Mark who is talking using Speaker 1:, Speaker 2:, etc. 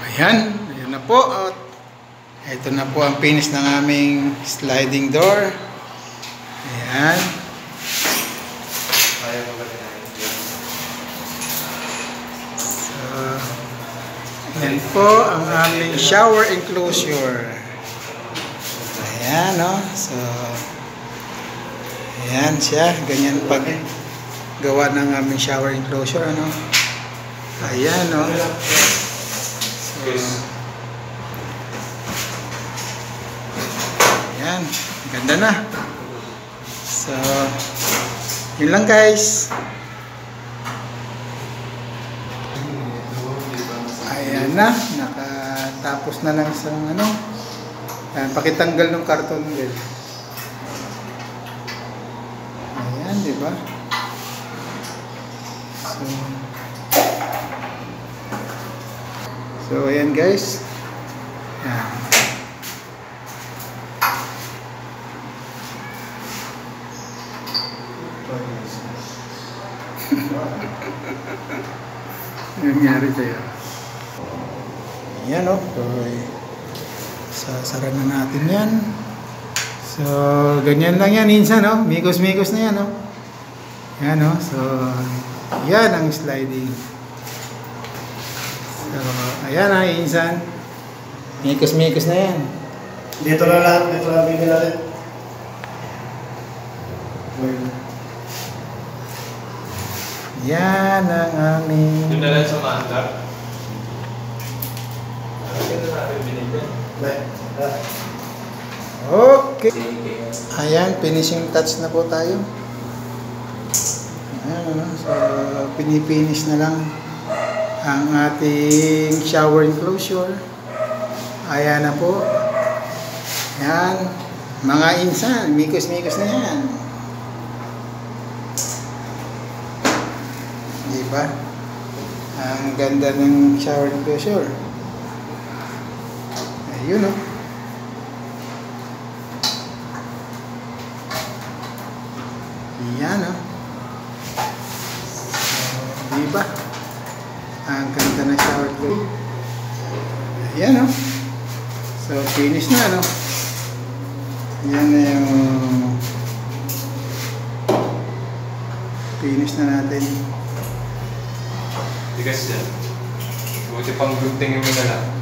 Speaker 1: Ayan, ayan na po. At ito na po ang finish ng aming sliding door. Ayan. So, ayan po ang aming shower enclosure. Ayan, no? So, ayan siya. Ganyan pag gawa ng aming shower enclosure, ano? Ayan, no? So, ayan. Ganda na. So, yun lang guys. Ayan na. Nakatapos na lang sa ano. Ayan, pakitanggal ng karton din. Ayan, di ba? So, ayan guys. Ayan. Nangyari sa'yo. Ayan o. Sasara na natin yan. So, ganyan lang yan. Minsan o. Mikos-mikos na yan o. Ayan o. So, yan ang sliding. So, ayan ha. Minsan. Mikos-mikos na yan.
Speaker 2: Dito na lahat. Dito na bigyan natin.
Speaker 1: Yan ang aming...
Speaker 3: Yung nalang sa manda.
Speaker 1: Okay. Ayan, finishing touch na po tayo. Ayan, so pinipinish na lang ang ating shower enclosure. Ayan na po. Ayan, mga insan, mikos-mikos na yan. Diba? Ang ganda ng shower enclosure. Ayun o. Yan o. So, diba? Ang ganda ng shower enclosure. Ayan o. So, finish na no. Yan na yung finish na natin.
Speaker 3: Tigas yan. Buti pang gunting yung na lang.